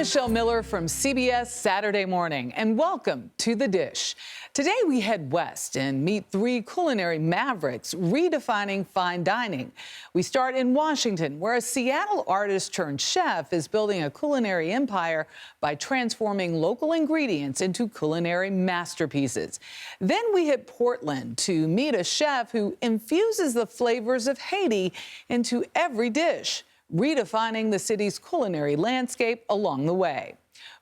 Michelle Miller from CBS Saturday Morning, and welcome to The Dish. Today we head west and meet three culinary mavericks redefining fine dining. We start in Washington, where a Seattle artist turned chef is building a culinary empire by transforming local ingredients into culinary masterpieces. Then we hit Portland to meet a chef who infuses the flavors of Haiti into every dish, redefining the city's culinary landscape along the way.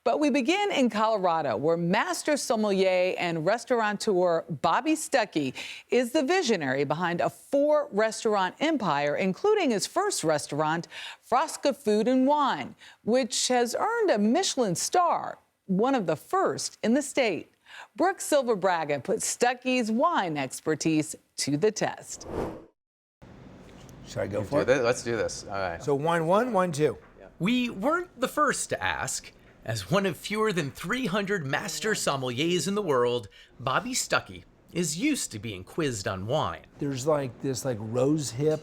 But we begin in Colorado, where master sommelier and restaurateur Bobby Stuckey is the visionary behind a 4-restaurant empire, including his first restaurant, Frasca Food and Wine, which has earned a Michelin star, one of the first in the state. Brooke Silva-Braga put Stuckey's wine expertise to the test. Should I go for it? Let's do this. All right. So wine one, wine two. Yeah. We weren't the first to ask. As one of fewer than 300 master sommeliers in the world, Bobby Stuckey is used to being quizzed on wine. There's like this rose hip,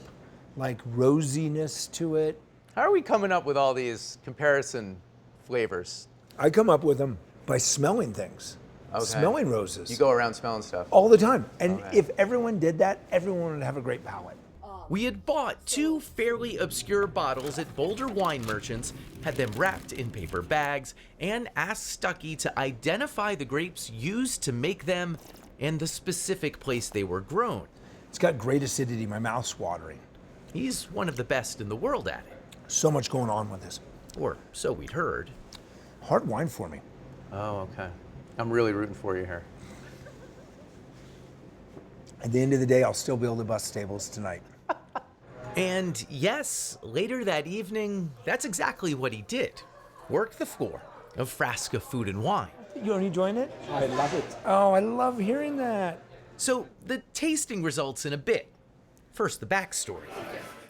rosiness to it. How are we coming up with all these comparison flavors? I come up with them by smelling things, smelling roses. You go around smelling stuff? All the time. And if everyone did that, everyone would have a great palate. We had bought 2 fairly obscure bottles at Boulder Wine Merchants, had them wrapped in paper bags, and asked Stuckey to identify the grapes used to make them and the specific place they were grown. It's got great acidity, my mouth's watering. He's one of the best in the world at it. So much going on with this. Or so we'd heard. Hard wine for me. Oh, okay. I'm really rooting for you here. At the end of the day, I'll still be able to bust tables tonight. And yes, later that evening, that's exactly what he did. Work the floor of Frasca Food and Wine. You enjoying it? I love it. Oh, I love hearing that. So the tasting results in a bit. First, the backstory.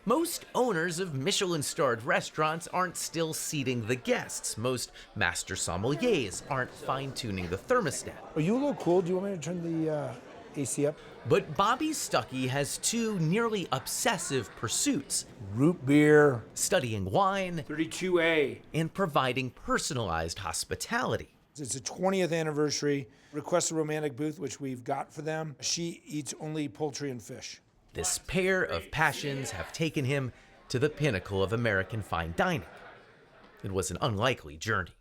Most owners of Michelin-starred restaurants aren't still seating the guests. Most master sommeliers aren't fine-tuning the thermostat. Are you a little cool? Do you want me to turn the AC up? But Bobby Stuckey has 2 nearly obsessive pursuits: Root beer. studying wine 32A. and providing personalized hospitality. It's a 20th anniversary. Request a romantic booth, which we've got for them. She eats only poultry and fish. This pair of passions have taken him to the pinnacle of American fine dining. It was an unlikely journey.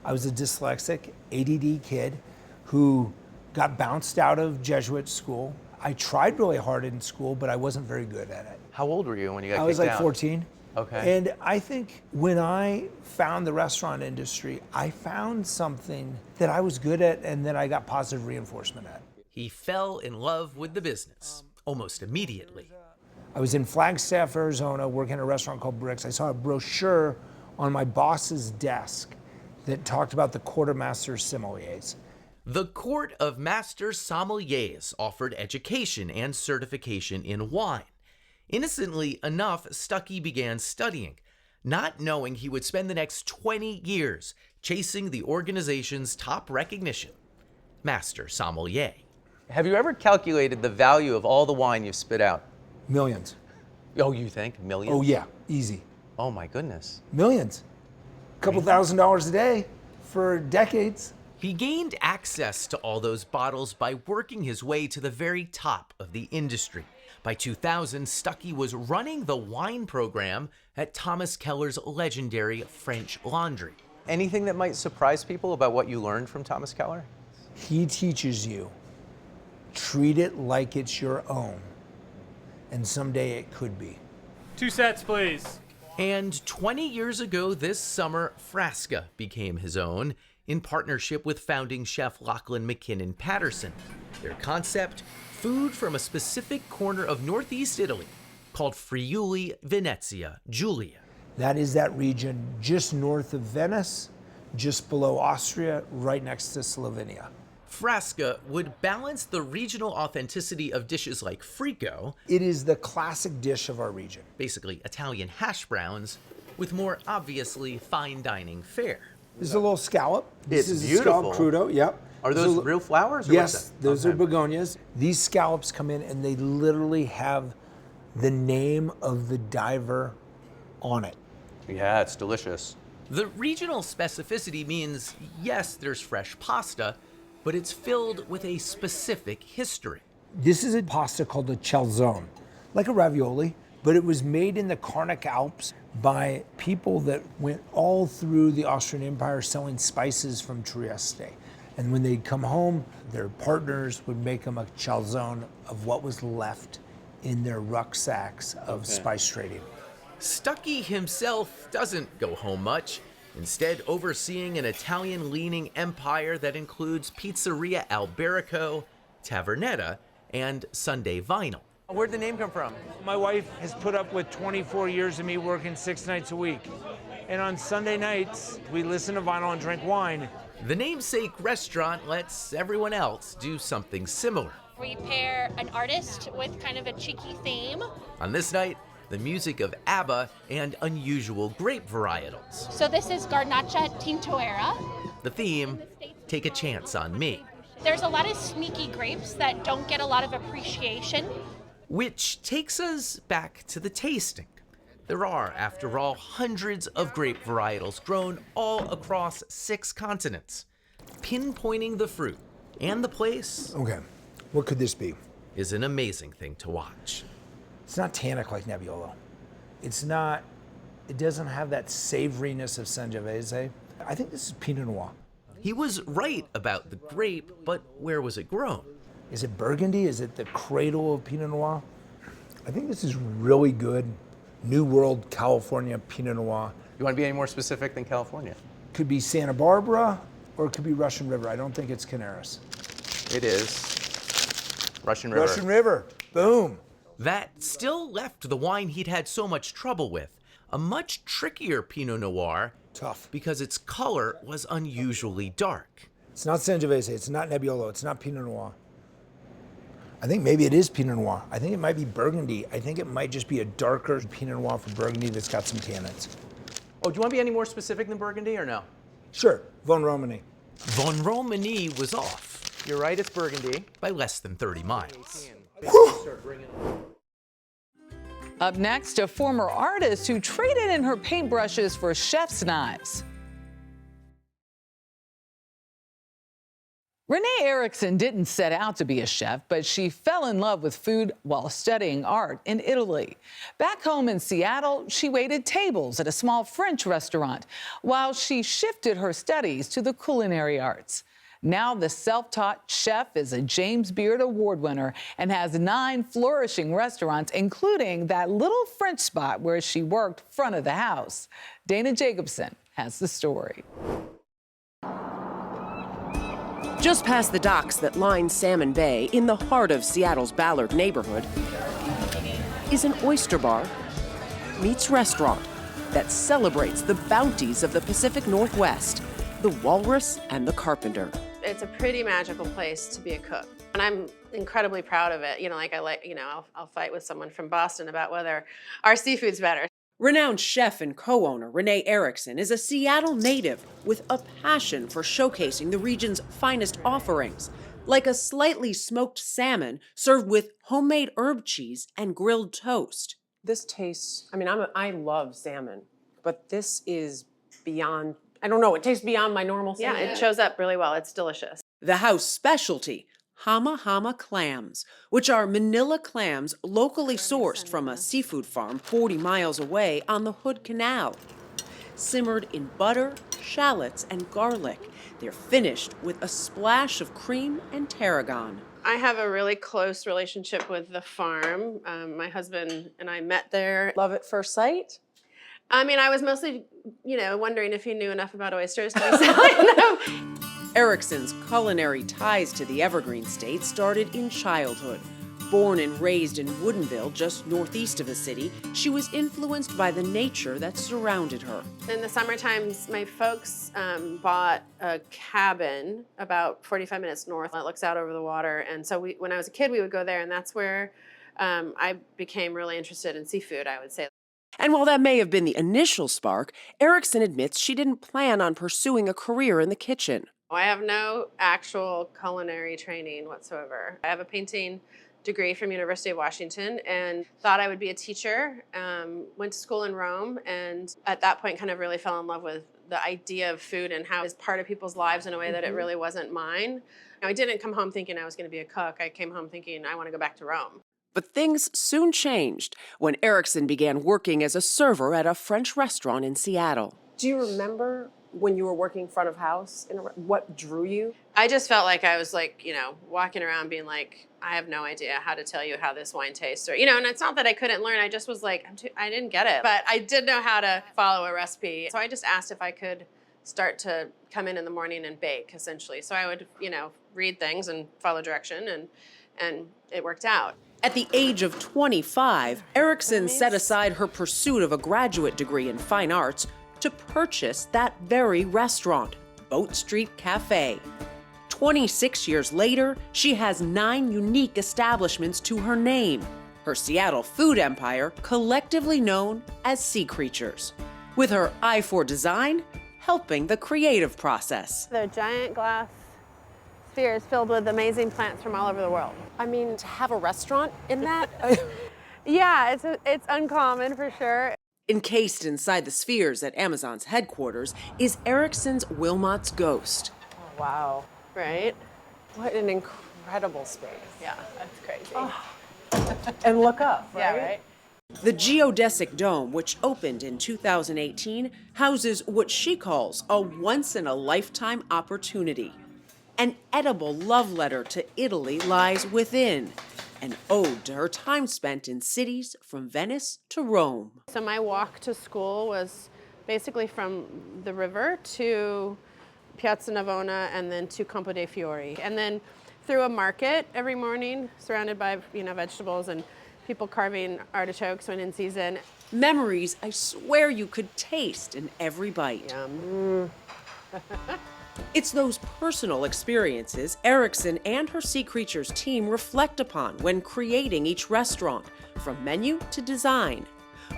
I was a dyslexic, ADD kid who got bounced out of Jesuit school. I tried really hard in school, but I wasn't very good at it. How old were you when you got kicked out? I was like 14. Okay. And I think when I found the restaurant industry, I found something that I was good at and that I got positive reinforcement at. He fell in love with the business almost immediately. I was in Flagstaff, Arizona, working at a restaurant called Bricks. I saw a brochure on my boss's desk that talked about the quartermaster sommeliers. The Court of Master Sommeliers offered education and certification in wine. Innocently enough, Stuckey began studying, not knowing he would spend the next 20 years chasing the organization's top recognition, Master Sommelier. Have you ever calculated the value of all the wine you've spit out? Millions. Oh, you think? Millions? Oh yeah, easy. Oh my goodness. Millions. A couple $1,000s a day for decades. He gained access to all those bottles by working his way to the very top of the industry. By 2000, Stuckey was running the wine program at Thomas Keller's legendary French Laundry. Anything that might surprise people about what you learned from Thomas Keller? He teaches you, treat it like it's your own, and someday it could be. 2 sets, please. And 20 years ago this summer, Frasca became his own, in partnership with founding chef Lachlan McKinnon Patterson. Their concept, food from a specific corner of Northeast Italy called Friuli Venezia Giulia. That is that region just north of Venice, just below Austria, right next to Slovenia. Frasca would balance the regional authenticity of dishes like frico, It is the classic dish of our region. basically Italian hash browns, with more obviously fine dining fare. This is a little scallop. This It's is beautiful. a scallop crudo, yep. Are This those is a- real flowers? Or Yes, what's that? those Okay. are begonias. These scallops come in and they literally have the name of the diver on it. Yeah, it's delicious. The regional specificity means, yes, there's fresh pasta, but it's filled with a specific history. This is a pasta called a calzone, like a ravioli, but it was made in the Carnic Alps by people that went all through the Austrian Empire selling spices from Trieste. And when they'd come home, their partners would make them a calzone of what was left in their rucksacks of spice trading. Stuckey himself doesn't go home much, instead overseeing an Italian-leaning empire that includes Pizzeria Alberico, Tavernetta, and Sunday Vinyl. Where'd the name come from? My wife has put up with 24 years of me working 6 nights a week. And on Sunday nights, we listen to vinyl and drink wine. The namesake restaurant lets everyone else do something similar. We pair an artist with kind of a cheeky theme. On this night, the music of ABBA and unusual grape varietals. So this is Garnacha Tintoera. The theme, Take a Chance on Me. There's a lot of sneaky grapes that don't get a lot of appreciation. Which takes us back to the tasting. There are, after all, hundreds of grape varietals grown all across 6 continents. Pinpointing the fruit and the place Okay, what could this be? is an amazing thing to watch. It's not tannic like Nebbiolo. It doesn't have that savoriness of Sangiovese. I think this is Pinot Noir. He was right about the grape, but where was it grown? Is it Burgundy? Is it the cradle of Pinot Noir? I think this is really good New World California Pinot Noir. You want to be any more specific than California? Could be Santa Barbara or it could be Russian River. I don't think it's Canaris. It is Russian River. Russian River, boom. That still left the wine he'd had so much trouble with, a much trickier Pinot Noir, Tough. because its color was unusually dark. It's not Sangiovese, it's not Nebbiolo, it's not Pinot Noir. I think maybe it is Pinot Noir. I think it might be Burgundy. I think it might just be a darker Pinot Noir for Burgundy that's got some tannins. Oh, do you want to be any more specific than Burgundy or no? Sure, Von Romani. Von Romani was off You're right, it's Burgundy. by less than 30 miles. Up next, a former artist who traded in her paintbrushes for chef's knives. Renee Erickson didn't set out to be a chef, but she fell in love with food while studying art in Italy. Back home in Seattle, she waited tables at a small French restaurant while she shifted her studies to the culinary arts. Now the self-taught chef is a James Beard Award winner and has 9 flourishing restaurants, including that little French spot where she worked front of the house. Dana Jacobson has the story. Just past the docks that line Salmon Bay, in the heart of Seattle's Ballard neighborhood, is an oyster bar meets restaurant that celebrates the bounties of the Pacific Northwest, the walrus and the carpenter. It's a pretty magical place to be a cook. And I'm incredibly proud of it. I'll fight with someone from Boston about whether our seafood's better. Renowned chef and co-owner Renee Erickson is a Seattle native with a passion for showcasing the region's finest offerings, like a slightly smoked salmon served with homemade herb cheese and grilled toast. This tastes, I love salmon, but this is beyond, I don't know, it tastes beyond my normal Yeah, salmon. it shows up really well. It's delicious. The house specialty, Hama Hama clams, which are manila clams locally sourced from a seafood farm 40 miles away on the Hood Canal. Simmered in butter, shallots, and garlic, they're finished with a splash of cream and tarragon. I have a really close relationship with the farm. My husband and I met there. Love at first sight. I was mostly, wondering if he knew enough about oysters to be selling them. Erickson's culinary ties to the Evergreen State started in childhood. Born and raised in Woodinville, just northeast of the city, she was influenced by the nature that surrounded her. In the summer times, my folks bought a cabin about 45 minutes north that looks out over the water. And so when I was a kid, we would go there, and that's where I became really interested in seafood, I would say. And while that may have been the initial spark, Erickson admits she didn't plan on pursuing a career in the kitchen. I have no actual culinary training whatsoever. I have a painting degree from University of Washington and thought I would be a teacher. Went to school in Rome, and at that point kind of really fell in love with the idea of food and how it's part of people's lives in a way that it really wasn't mine. I didn't come home thinking I was going to be a cook. I came home thinking I want to go back to Rome. But things soon changed when Erickson began working as a server at a French restaurant in Seattle. Do you remember when you were working front of house? What drew you? I just felt like I was like, walking around being like, I have no idea how to tell you how this wine tastes. Or, and it's not that I couldn't learn. I just was like, I didn't get it. But I did know how to follow a recipe. So I just asked if I could start to come in the morning and bake, essentially. So I would, read things and follow direction, and it worked out. At the age of 25, Erickson set aside her pursuit of a graduate degree in fine arts to purchase that very restaurant, Boat Street Cafe. 26 years later, she has 9 unique establishments to her name, her Seattle food empire collectively known as Sea Creatures, with her eye for design helping the creative process. They're giant glass spheres filled with amazing plants from all over the world. I mean, to have a restaurant in that? Yeah, it's uncommon for sure. Encased inside the spheres at Amazon's headquarters is Erickson's Wilmot's Ghost. Oh, wow. Right? What an incredible space. Yeah, that's crazy. And look up, right? Yeah, right? The geodesic dome, which opened in 2018, houses what she calls a once-in-a-lifetime opportunity. An edible love letter to Italy lies within, an ode to her time spent in cities from Venice to Rome. So my walk to school was basically from the river to Piazza Navona and then to Campo dei Fiori. And then through a market every morning, surrounded by vegetables and people carving artichokes when in season. Memories I swear you could taste in every bite. Yum. It's those personal experiences Erickson and her Sea Creatures team reflect upon when creating each restaurant, from menu to design.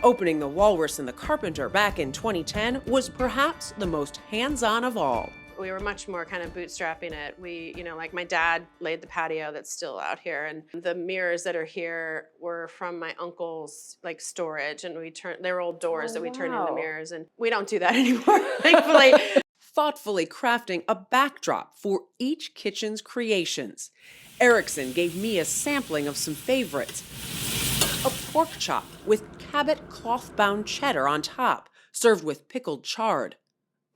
Opening the Walrus and the Carpenter back in 2010 was perhaps the most hands-on of all. We were much more kind of bootstrapping it. We, like my dad laid the patio that's still out here, and the mirrors that are here were from my uncle's storage, and they were old doors that we turned into mirrors, and we don't do that anymore, thankfully. Thoughtfully crafting a backdrop for each kitchen's creations. Erickson gave me a sampling of some favorites. A pork chop with Cabot cloth-bound cheddar on top, served with pickled chard.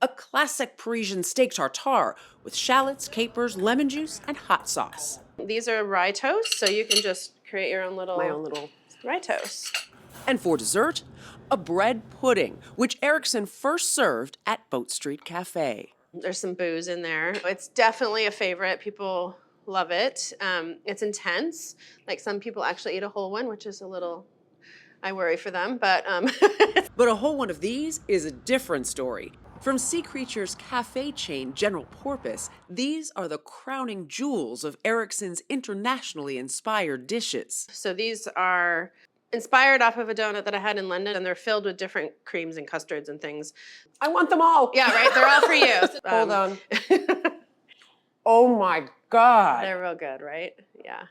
A classic Parisian steak tartare with shallots, capers, lemon juice, and hot sauce. These are rye toast, so you can just create your own little rye toast. And for dessert, a bread pudding, which Erickson first served at Boat Street Cafe. There's some booze in there. It's definitely a favorite. People love it. It's intense. Some people actually eat a whole one, which is a little, I worry for them, but. But a whole one of these is a different story. From Sea Creatures cafe chain General Porpoise, these are the crowning jewels of Erickson's internationally inspired dishes. So these are inspired off of a donut that I had in London, and they're filled with different creams and custards and things. I want them all. Yeah, right? They're all for you. Hold on. Oh my God. They're real good, right? Yeah.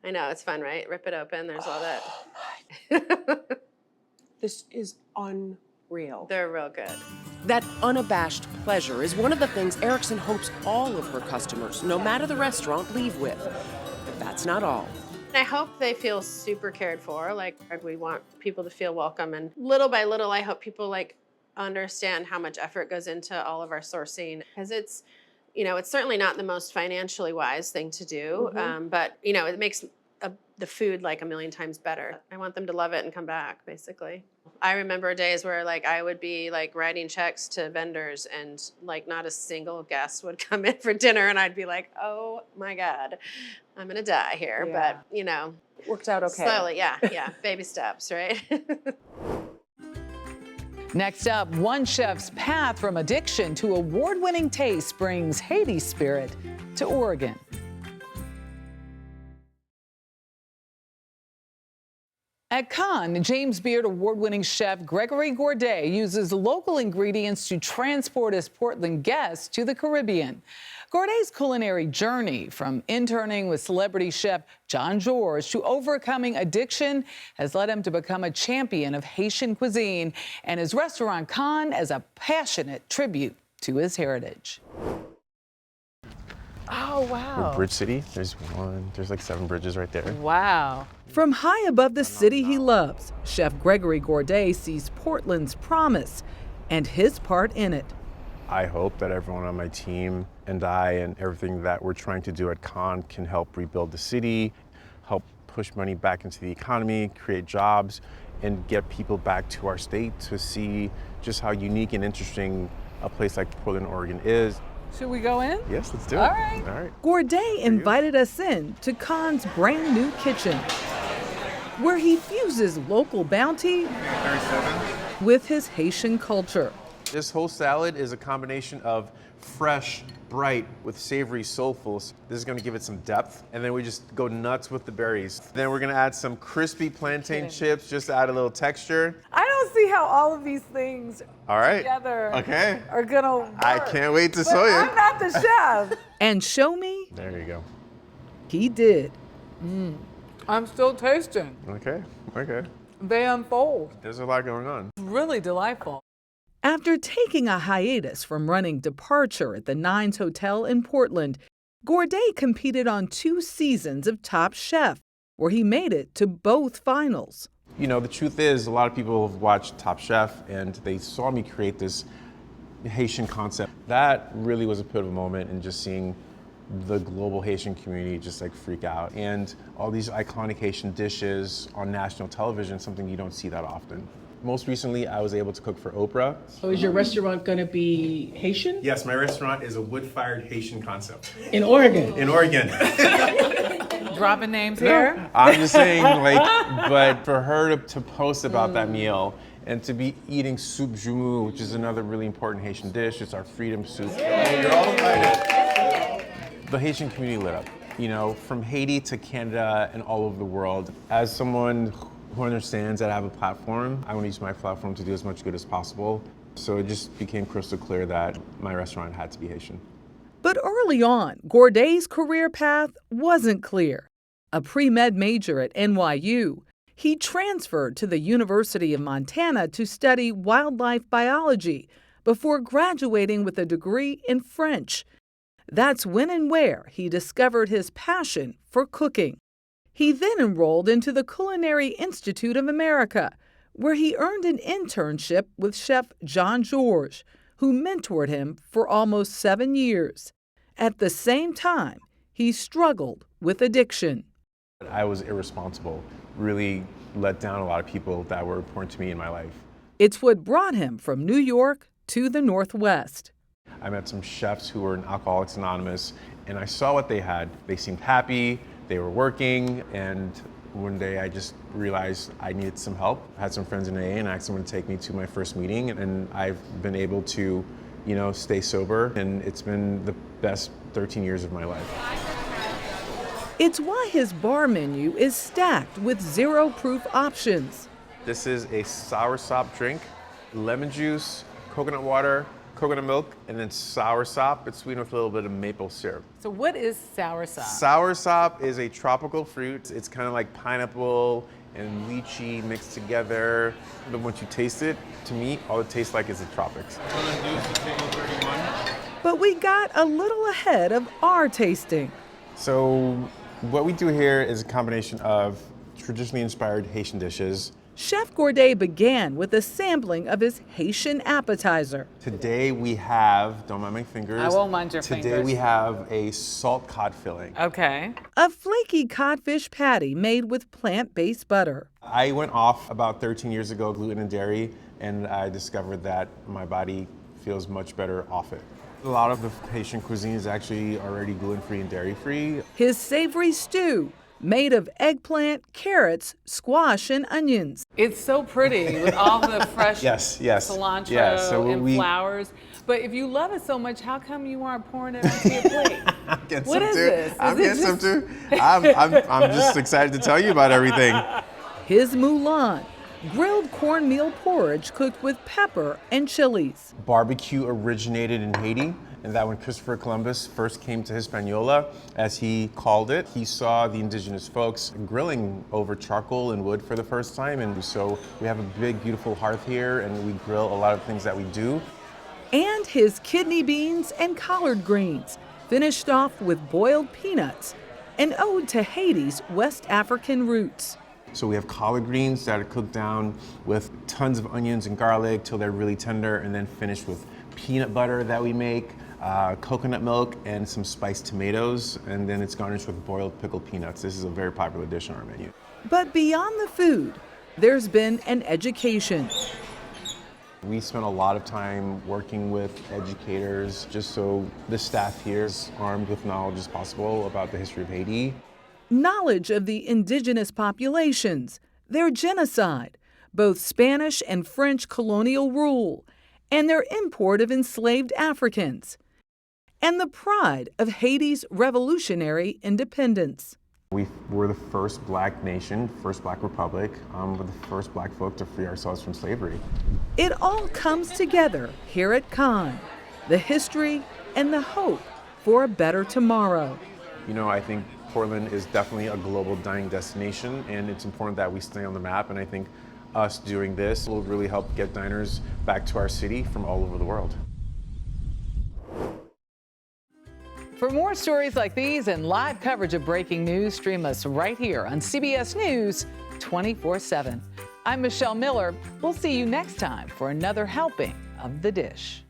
I know, it's fun, right? Rip it open, there's all that. This is unreal. They're real good. That unabashed pleasure is one of the things Erickson hopes all of her customers, no matter the restaurant, leave with. But that's not all. I hope they feel super cared for. We want people to feel welcome, and little by little, I hope people understand how much effort goes into all of our sourcing, because it's certainly not the most financially wise thing to do, but it makes the food a million times better. I want them to love it and come back, basically. I remember days where I would be writing checks to vendors, and not a single guest would come in for dinner, and I'd be like, oh my God, I'm gonna die here. Yeah. But It worked out okay. slowly, yeah, baby steps, right? Next up, one chef's path from addiction to award-winning taste brings Haiti spirit to Oregon. At Cannes, James Beard award-winning chef Gregory Gourdet uses local ingredients to transport his Portland guests to the Caribbean. Gorday's culinary journey from interning with celebrity chef John George to overcoming addiction has led him to become a champion of Haitian cuisine and his restaurant Con as a passionate tribute to his heritage. Oh, wow. Bridge City, there's like 7 bridges right there. Wow. From high above the city he loves, Chef Gregory Gorday sees Portland's promise and his part in it. I hope that everyone on my team and I and everything that we're trying to do at Con can help rebuild the city, help push money back into the economy, create jobs, and get people back to our state to see just how unique and interesting a place like Portland, Oregon is. Should we go in? Yes, let's do it. All right. All right. Gorday invited us in to Con's brand new kitchen, where he fuses local bounty with his Haitian culture. This whole salad is a combination of fresh, bright, with savory, soulful. This is gonna give it some depth. And then we just go nuts with the berries. Then we're gonna add some crispy plantain chips, just to add a little texture. I don't see how all of these things All right. together Okay. are gonna work. I can't wait to But show you. I'm not the chef. And show me There you go. he did. I'm still tasting. Okay, okay. They unfold. There's a lot going on. Really delightful. After taking a hiatus from running Departure at the Nines Hotel in Portland, Gorday competed on 2 seasons of Top Chef, where he made it to both finals. You know, the truth is, a lot of people have watched Top Chef and they saw me create this Haitian concept. That really was a pivotal moment in just seeing the global Haitian community just like freak out. And all these iconic Haitian dishes on national television, something you don't see that often. Most recently, I was able to cook for Oprah. So is your restaurant gonna be Haitian? Yes, my restaurant is a wood-fired Haitian concept. In Oregon? In Oregon. Dropping names here. I'm just saying, like, but for her to post about that meal and to be eating soup jumu, which is another really important Haitian dish, it's our freedom soup. You're all invited. The Haitian community lit up, you know, from Haiti to Canada and all over the world. As someone who understands that I have a platform, I want to use my platform to do as much good as possible. So it just became crystal clear that my restaurant had to be Haitian. But early on, Gorday's career path wasn't clear. A pre-med major at NYU, he transferred to the University of Montana to study wildlife biology before graduating with a degree in French. That's when and where he discovered his passion for cooking. He then enrolled into the Culinary Institute of America, where he earned an internship with Chef John George, who mentored him for almost 7 years. At the same time, he struggled with addiction. I was irresponsible, really let down a lot of people that were important to me in my life. It's what brought him from New York to the Northwest. I met some chefs who were in Alcoholics Anonymous, and I saw what they had. They seemed happy, they were working, and one day I just realized I needed some help. I had some friends in AA and I asked them to take me to my first meeting, and I've been able to, you know, stay sober, and it's been the best 13 years of my life. It's why his bar menu is stacked with zero-proof options. This is a soursop drink, lemon juice, coconut water, coconut milk, and then soursop. It's sweetened with a little bit of maple syrup. So what is soursop? Soursop is a tropical fruit. It's kind of like pineapple and lychee mixed together. But once you taste it, to me, all it tastes like is the tropics. But we got a little ahead of our tasting. So what we do here is a combination of traditionally inspired Haitian dishes. Chef Gorday began with a sampling of his Haitian appetizer. Today we have, don't mind my fingers. I won't mind your Today fingers. we have a salt cod filling. Okay. A flaky codfish patty made with plant-based butter. I went off about 13 years ago, gluten and dairy, and I discovered that my body feels much better off it. A lot of the Haitian cuisine is actually already gluten-free and dairy-free. His savory stew, made of eggplant, carrots, squash, and onions. It's so pretty with all the fresh Yes. cilantro Yeah, so and flowers. But if you love it so much, how come you aren't pouring it onto your plate? What is this? I'm getting some too. I'm just excited to tell you about everything. His moulin, grilled cornmeal porridge cooked with pepper and chilies. Barbecue originated in Haiti, and that when Christopher Columbus first came to Hispaniola, as he called it, he saw the indigenous folks grilling over charcoal and wood for the first time. And so we have a big, beautiful hearth here, and we grill a lot of things that we do. And his kidney beans and collard greens, finished off with boiled peanuts, an ode to Haiti's West African roots. So we have collard greens that are cooked down with tons of onions and garlic till they're really tender, and then finished with peanut butter that we make, coconut milk, and some spiced tomatoes, and then it's garnished with boiled pickled peanuts. This is a very popular dish on our menu. But beyond the food, there's been an education. We spent a lot of time working with educators just so the staff here is armed with knowledge as possible about the history of Haiti. Knowledge of the indigenous populations, their genocide, both Spanish and French colonial rule, and their import of enslaved Africans, and the pride of Haiti's revolutionary independence. We were the first black nation, first black republic, we're the first black folk to free ourselves from slavery. It all comes together here at Cannes, the history and the hope for a better tomorrow. You know, I think Portland is definitely a global dining destination, and it's important that we stay on the map, and I think us doing this will really help get diners back to our city from all over the world. For more stories like these and live coverage of breaking news, stream us right here on CBS News 24/7. I'm Michelle Miller. We'll see you next time for another helping of The Dish.